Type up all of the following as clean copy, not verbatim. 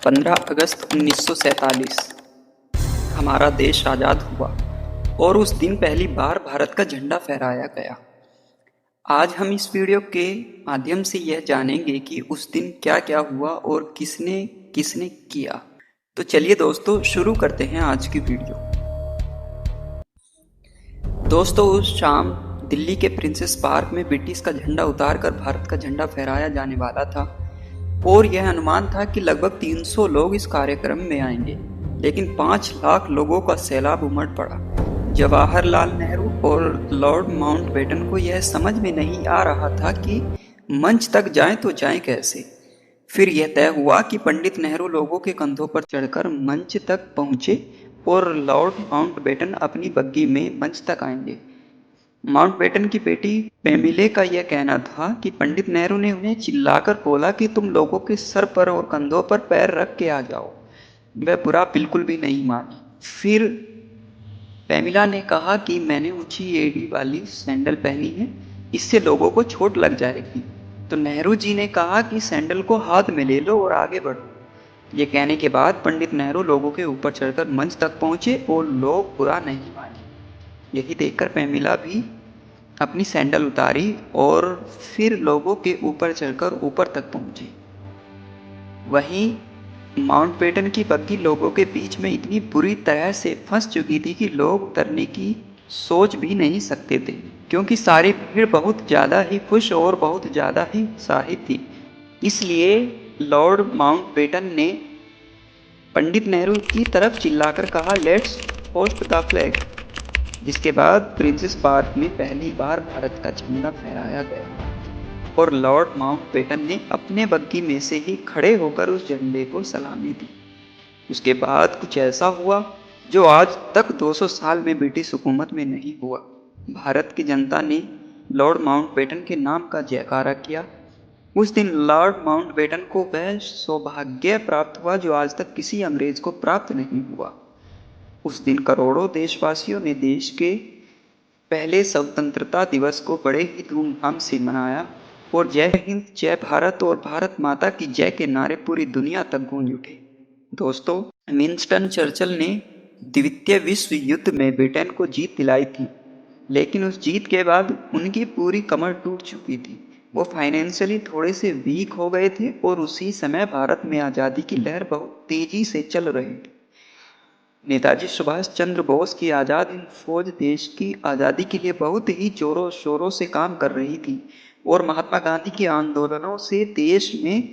15 अगस्त 1947 हमारा देश आज़ाद हुआ और उस दिन पहली बार भारत का झंडा फहराया गया। आज हम इस वीडियो के माध्यम से यह जानेंगे कि उस दिन क्या क्या हुआ और किसने किसने किया। तो चलिए दोस्तों शुरू करते हैं आज की वीडियो। दोस्तों उस शाम दिल्ली के प्रिंसेस पार्क में ब्रिटिश का झंडा उतारकर भारत का झंडा फहराया जाने वाला था और यह अनुमान था कि लगभग 300 लोग इस कार्यक्रम में आएंगे, लेकिन 5 लाख लोगों का सैलाब उमड़ पड़ा। जवाहरलाल नेहरू और लॉर्ड माउंटबेटन को यह समझ में नहीं आ रहा था कि मंच तक जाएं तो जाएं कैसे। फिर यह तय हुआ कि पंडित नेहरू लोगों के कंधों पर चढ़कर मंच तक पहुंचे और लॉर्ड माउंटबेटन अपनी बग्गी में मंच तक आएंगे। माउंटबेटन की बेटी पेमिले का यह कहना था कि पंडित नेहरू ने उन्हें चिल्लाकर बोला कि तुम लोगों के सर पर और कंधों पर पैर रख के आ जाओ। वह बुरा बिल्कुल भी नहीं मानी। फिर पेमिला ने कहा कि मैंने ऊंची एड़ी वाली सैंडल पहनी है, इससे लोगों को चोट लग जाएगी। तो नेहरू जी ने कहा कि सैंडल को हाथ में ले लो और आगे बढ़ो। ये कहने के बाद पंडित नेहरू लोगों के ऊपर चढ़कर मंच तक पहुंचे और लोग बुरा नहीं माने। यही देखकर पेमिला भी अपनी सैंडल उतारी और फिर लोगों के ऊपर चढ़कर ऊपर तक पहुंची। वहीं माउंटबेटन की बग्गी लोगों के बीच में इतनी बुरी तरह से फंस चुकी थी कि लोग उतरने की सोच भी नहीं सकते थे, क्योंकि सारी भीड़ बहुत ज़्यादा ही खुश और बहुत ज़्यादा ही उत्साहित थी। इसलिए लॉर्ड माउंटबेटन ने पंडित नेहरू की तरफ चिल्लाकर कहा, लेट्स होस्ट द फ्लैग। जिसके बाद प्रिंसेस पार्क में पहली बार भारत का झंडा फहराया गया और लॉर्ड माउंटबेटन ने अपने बग्गी में से ही खड़े होकर उस झंडे को सलामी दी। उसके बाद कुछ ऐसा हुआ जो आज तक 200 साल में ब्रिटिश हुकूमत में नहीं हुआ। भारत की जनता ने लॉर्ड माउंटबेटन के नाम का जयकारा किया। उस दिन लॉर्ड माउंटबेटन को वह सौभाग्य प्राप्त हुआ जो आज तक किसी अंग्रेज को प्राप्त नहीं हुआ। उस दिन करोड़ों देशवासियों ने देश के पहले स्वतंत्रता दिवस को बड़े ही धूमधाम से मनाया और जय हिंद, जय भारत और भारत माता की जय के नारे पूरी दुनिया तक गूंज उठे। दोस्तों, विंस्टन चर्चिल ने द्वितीय विश्व युद्ध में ब्रिटेन को जीत दिलाई थी, लेकिन उस जीत के बाद उनकी पूरी कमर टूट चुकी थी। वो फाइनेंशियली थोड़े से वीक हो गए थे और उसी समय भारत में आज़ादी की लहर बहुत तेजी से चल रही थी। नेताजी सुभाष चंद्र बोस की आज़ाद हिंद फौज देश की आज़ादी के लिए बहुत ही जोरों शोरों से काम कर रही थी और महात्मा गांधी के आंदोलनों से देश में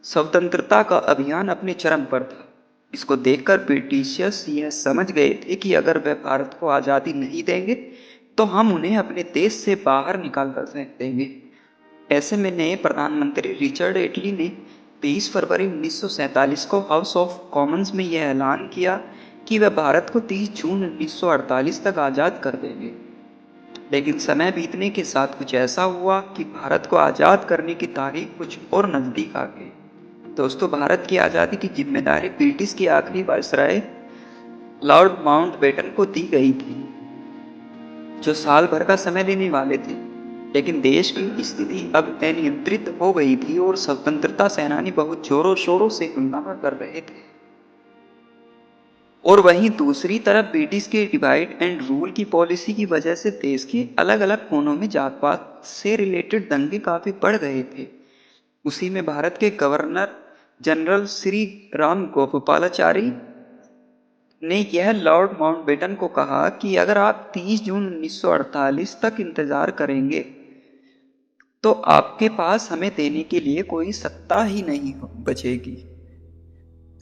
स्वतंत्रता का अभियान अपने चरम पर था। इसको देखकर ब्रिटिशर्स यह समझ गए थे कि अगर वह भारत को आज़ादी नहीं देंगे तो हम उन्हें अपने देश से बाहर निकाल कर फेंक देंगे। ऐसे में नए प्रधानमंत्री रिचर्ड एटली ने 23 फरवरी 1947 को हाउस ऑफ कॉमन्स में यह ऐलान किया कि वह भारत को 30 जून 1948 तक आज़ाद कर देंगे। लेकिन समय बीतने के साथ कुछ ऐसा हुआ कि भारत को आज़ाद करने की तारीख कुछ और नज़दीक आ गई। दोस्तों, भारत की आज़ादी की जिम्मेदारी ब्रिटिश की आखिरी वायसराय लॉर्ड माउंटबेटन को दी गई थी, जो साल भर का समय लेने वाले थे। लेकिन देश की स्थिति अब अनियंत्रित हो गई थी और स्वतंत्रता सेनानी बहुत जोरों शोरों से हंगामा कर रहे थे। और वहीं दूसरी तरफ ब्रिटिश के डिवाइड एंड रूल की पॉलिसी की वजह से देश के अलग अलग कोनों में जात पात से रिलेटेड दंगे काफी बढ़ गए थे। उसी में भारत के गवर्नर जनरल श्री राम गोपालाचारी ने यह लॉर्ड माउंटबेटन को कहा कि अगर आप 30 जून 1948 तक इंतजार करेंगे तो आपके पास हमें देने के लिए कोई सत्ता ही नहीं बचेगी।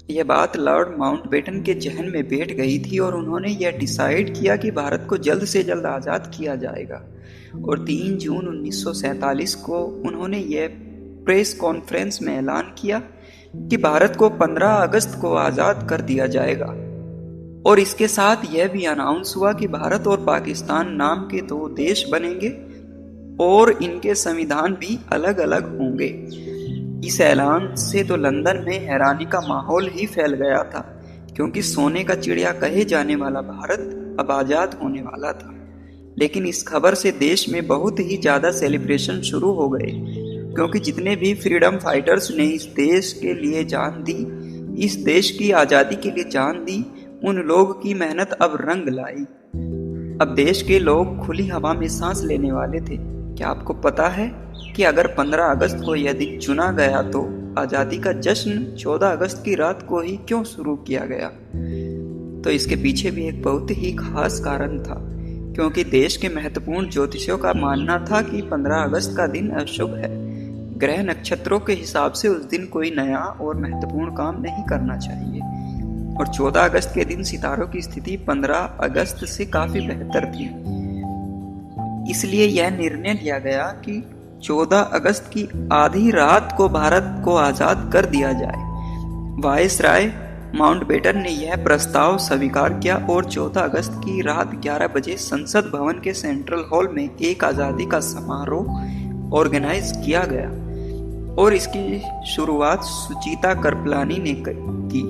यह बात लॉर्ड माउंटबेटन के जहन में बैठ गई थी और उन्होंने यह डिसाइड किया कि भारत को जल्द से जल्द आज़ाद किया जाएगा। और 3 जून 1947 को उन्होंने यह प्रेस कॉन्फ्रेंस में ऐलान किया कि भारत को 15 अगस्त को आज़ाद कर दिया जाएगा। और इसके साथ यह भी अनाउंस हुआ कि भारत और पाकिस्तान नाम के 2 देश बनेंगे और इनके संविधान भी अलग अलग होंगे। इस ऐलान से तो लंदन में हैरानी का माहौल ही फैल गया था, क्योंकि सोने का चिड़िया कहे जाने वाला भारत अब आज़ाद होने वाला था। लेकिन इस खबर से देश में बहुत ही ज़्यादा सेलिब्रेशन शुरू हो गए, क्योंकि जितने भी फ्रीडम फाइटर्स ने इस देश के लिए जान दी इस देश की आजादी के लिए जान दी, उन लोगों की मेहनत अब रंग लाई। अब देश के लोग खुली हवा में सांस लेने वाले थे। क्या आपको पता है कि अगर 15 अगस्त को यह दिन चुना गया तो आजादी का जश्न 14 अगस्त की रात को ही क्यों शुरू किया गया? तो इसके पीछे भी एक बहुत ही खास कारण था, क्योंकि देश के महत्वपूर्ण ज्योतिषियों का मानना था कि 15 अगस्त का दिन अशुभ है। ग्रह नक्षत्रों के हिसाब से उस दिन कोई नया और महत्वपूर्ण काम नहीं करना चाहिए, और 14 अगस्त के दिन सितारों की स्थिति 15 अगस्त से काफी बेहतर थी। इसलिए यह निर्णय लिया गया कि 14 अगस्त की आधी रात को भारत को आजाद कर दिया जाए। वायसराय माउंटबेटन ने यह प्रस्ताव स्वीकार किया और 14 अगस्त की रात 11 बजे संसद भवन के सेंट्रल हॉल में एक आजादी का समारोह ऑर्गेनाइज किया गया, और इसकी शुरुआत सुचिता कृपलानी ने की,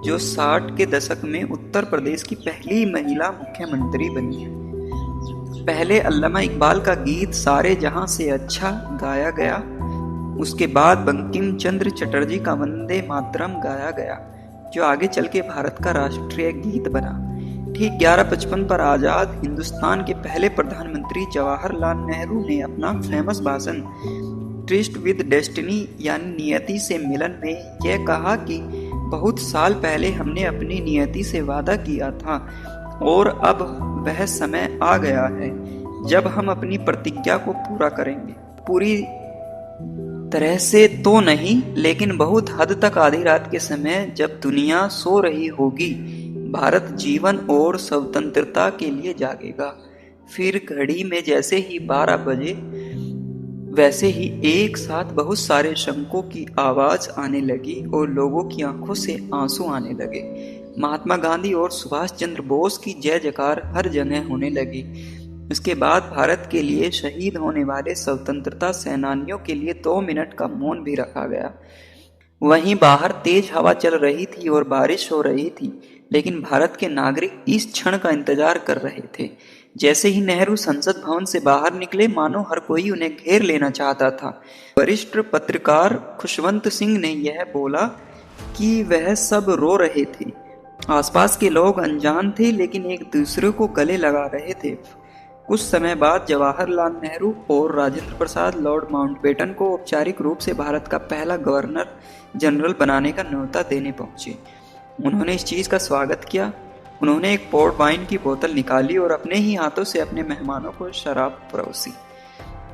जो 60 के दशक में उत्तर प्रदेश की पहली महिला मुख्यमंत्री बनी है। पहले अल्लामा इकबाल का गीत सारे जहां से अच्छा गाया गया, उसके बाद बंकिम चंद्र चटर्जी का वंदे मातरम गाया गया, जो आगे चल के भारत का राष्ट्रीय गीत बना। ठीक 11:55 पर आजाद हिंदुस्तान के पहले प्रधानमंत्री जवाहरलाल नेहरू ने अपना फेमस भाषण ट्रिस्ट विद डेस्टिनी यानी नियति से मिलन में यह कहा कि बहुत साल पहले हमने अपनी नियति से वादा किया था और अब वह समय आ गया है जब हम अपनी प्रतिज्ञा को पूरा करेंगे। पूरी तरह से तो नहीं, लेकिन बहुत हद तक आधी रात के समय जब दुनिया सो रही होगी, भारत जीवन और स्वतंत्रता के लिए जागेगा। फिर घड़ी में जैसे ही 12 बजे वैसे ही एक साथ बहुत सारे शंखों की आवाज आने लगी और लोगों की आंखों से आंसू आने लगे। महात्मा गांधी और सुभाष चंद्र बोस की जय जयकार हर जगह होने लगी। उसके बाद भारत के लिए शहीद होने वाले स्वतंत्रता सेनानियों के लिए 2 मिनट का मौन भी रखा गया। वहीं बाहर तेज हवा चल रही थी और बारिश हो रही थी, लेकिन भारत के नागरिक इस क्षण का इंतजार कर रहे थे। जैसे ही नेहरू संसद भवन से बाहर निकले, मानो हर कोई उन्हें घेर लेना चाहता था। वरिष्ठ पत्रकार खुशवंत सिंह ने यह बोला कि वह सब रो रहे थे। आसपास के लोग अनजान थे, लेकिन एक दूसरे को गले लगा रहे थे। कुछ समय बाद जवाहरलाल नेहरू और राजेंद्र प्रसाद लॉर्ड माउंटबेटन को औपचारिक रूप से भारत का पहला गवर्नर जनरल बनाने का न्योता देने पहुंचे। उन्होंने इस चीज का स्वागत किया। उन्होंने एक पोर्ट वाइन की बोतल निकाली और अपने ही हाथों से अपने मेहमानों को शराब परोसी।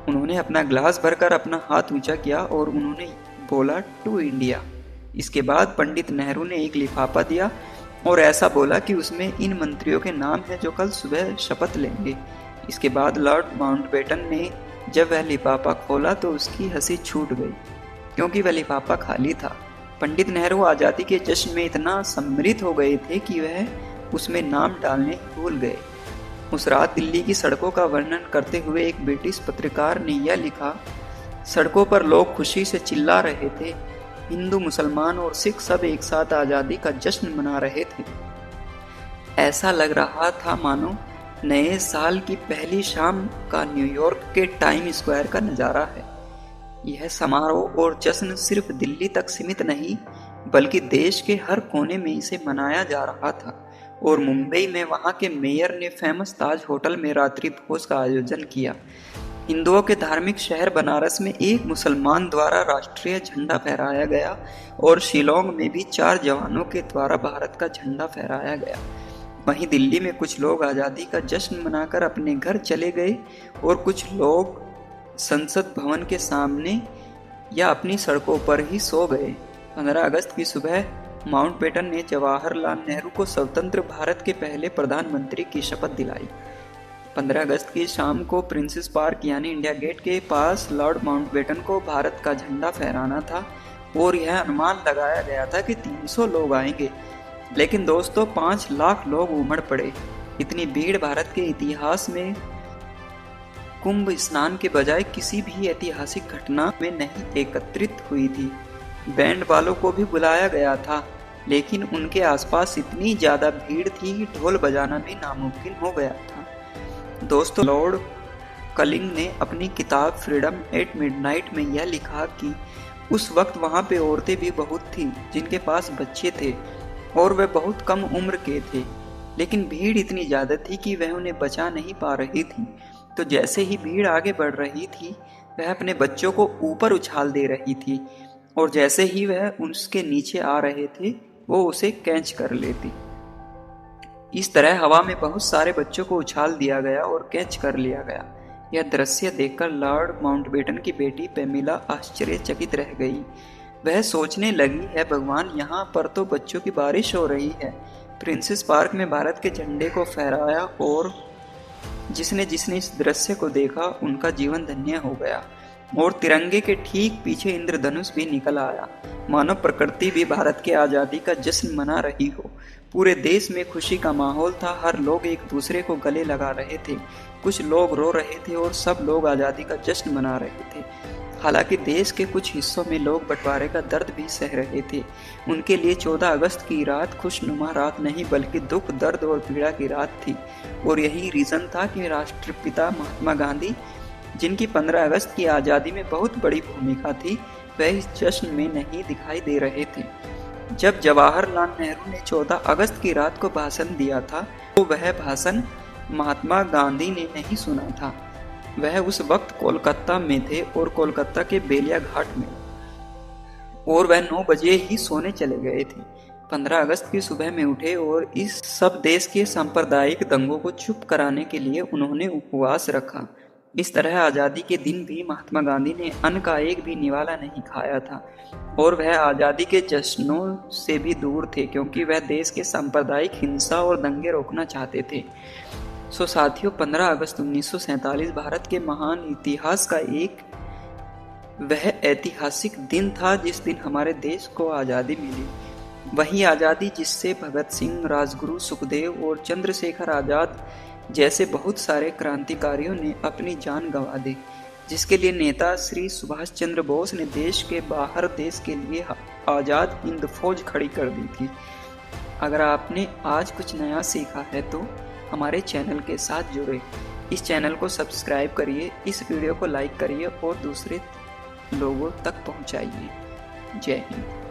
उन्होंने अपना ग्लास भरकर अपना हाथ ऊंचा किया और उन्होंने बोला, टू इंडिया। इसके बाद पंडित नेहरू ने एक लिफाफा दिया और ऐसा बोला कि उसमें इन मंत्रियों के नाम है जो कल सुबह शपथ लेंगे। इसके बाद लॉर्ड माउंटबेटन ने जब वह लिफाफा खोला तो उसकी हंसी छूट गई, क्योंकि वह लिफाफा खाली था। पंडित नेहरू आज़ादी के जश्न में इतना सम्मिलित हो गए थे कि वह उसमें नाम डालने भूल गए। उस रात दिल्ली की सड़कों का वर्णन करते हुए एक ब्रिटिश पत्रकार ने यह लिखा, सड़कों पर लोग खुशी से चिल्ला रहे थे। हिंदू, मुसलमान और सिख सब एक साथ आज़ादी का जश्न मना रहे थे। ऐसा लग रहा था मानो नए साल की पहली शाम का न्यूयॉर्क के टाइम स्क्वायर का नज़ारा है। यह समारोह और जश्न सिर्फ दिल्ली तक सीमित नहीं, बल्कि देश के हर कोने में इसे मनाया जा रहा था। और मुंबई में वहां के मेयर ने फेमस ताज होटल में रात्रि भोज का आयोजन किया। हिंदुओं के धार्मिक शहर बनारस में एक मुसलमान द्वारा राष्ट्रीय झंडा फहराया गया और शिलोंग में भी 4 जवानों के द्वारा भारत का झंडा फहराया गया। वहीं दिल्ली में कुछ लोग आज़ादी का जश्न मनाकर अपने घर चले गए और कुछ लोग संसद भवन के सामने या अपनी सड़कों पर ही सो गए। 15 अगस्त की सुबह माउंटबेटन ने जवाहरलाल नेहरू को स्वतंत्र भारत के पहले प्रधानमंत्री की शपथ दिलाई। 15 अगस्त की शाम को प्रिंसेस पार्क यानी इंडिया गेट के पास लॉर्ड माउंटबेटन को भारत का झंडा फहराना था और यह अनुमान लगाया गया था कि 300 लोग आएंगे, लेकिन दोस्तों 5 लाख लोग उमड़ पड़े। इतनी भीड़ भारत के इतिहास में कुंभ स्नान के बजाय किसी भी ऐतिहासिक घटना में नहीं एकत्रित हुई थी। बैंड वालों को भी बुलाया गया था, लेकिन उनके आसपास इतनी ज़्यादा भीड़ थी कि ढोल बजाना भी नामुमकिन हो गया था। दोस्तों, लॉर्ड कलिंग ने अपनी किताब फ्रीडम एट मिडनाइट में यह लिखा कि उस वक्त वहाँ पे औरतें भी बहुत थीं जिनके पास बच्चे थे और वे बहुत कम उम्र के थे, लेकिन भीड़ इतनी ज्यादा थी कि वह उन्हें बचा नहीं पा रही थी। तो जैसे ही भीड़ आगे बढ़ रही थी, वह अपने बच्चों को ऊपर उछाल दे रही थी और जैसे ही वह उसके नीचे आ रहे थे, वो उसे कैच कर लेती। इस तरह हवा में बहुत सारे बच्चों को उछाल दिया गया और कैच कर लिया गया। यह दृश्य देखकर लॉर्ड माउंटबेटन की बेटी पेमिला आश्चर्यचकित रह गई। वह सोचने लगी, है भगवान, यहाँ पर तो बच्चों की बारिश हो रही है। प्रिंसेस पार्क में भारत के झंडे को फहराया और जिसने जिसने इस दृश्य को देखा उनका जीवन धन्य हो गया। और तिरंगे के ठीक पीछे इंद्रधनुष भी निकल आया, मानो प्रकृति भी भारत की आज़ादी का जश्न मना रही हो। पूरे देश में खुशी का माहौल था, हर लोग एक दूसरे को गले लगा रहे थे, कुछ लोग रो रहे थे और सब लोग आज़ादी का जश्न मना रहे थे। हालांकि देश के कुछ हिस्सों में लोग बंटवारे का दर्द भी सह रहे थे। उनके लिए 14 अगस्त की रात खुशनुमा रात नहीं बल्कि दुख, दर्द और पीड़ा की रात थी। और यही रीजन था कि राष्ट्रपिता महात्मा गांधी, जिनकी 15 अगस्त की आज़ादी में बहुत बड़ी भूमिका थी, वह इस जश्न में नहीं दिखाई दे रहे थे। जब जवाहरलाल नेहरू ने 14 अगस्त की रात को भाषण दिया था, तो वह भाषण महात्मा गांधी ने नहीं सुना था। वह उस वक्त कोलकाता में थे और कोलकाता के बेलिया घाट में, और वह 9 बजे ही सोने चले गए थे। 15 अगस्त की सुबह में उठे और इस सब देश के सांप्रदायिक दंगों को चुप कराने के लिए उन्होंने उपवास रखा। इस तरह आज़ादी के दिन भी महात्मा गांधी ने अन्न का एक भी निवाला नहीं खाया था और वह आज़ादी के जश्नों से भी दूर थे, क्योंकि वह देश के सांप्रदायिक हिंसा और दंगे रोकना चाहते थे। सो साथियों, 15 अगस्त 1947 भारत के महान इतिहास का एक वह ऐतिहासिक दिन था जिस दिन हमारे देश को आज़ादी मिली। वही आज़ादी जिससे भगत सिंह, राजगुरु, सुखदेव और चंद्रशेखर आज़ाद जैसे बहुत सारे क्रांतिकारियों ने अपनी जान गंवा दी, जिसके लिए नेता श्री सुभाष चंद्र बोस ने देश के बाहर देश के लिए आज़ाद हिंद फौज खड़ी कर दी थी। अगर आपने आज कुछ नया सीखा है तो हमारे चैनल के साथ जुड़े, इस चैनल को सब्सक्राइब करिए, इस वीडियो को लाइक करिए और दूसरे लोगों तक पहुंचाइए। जय हिंद।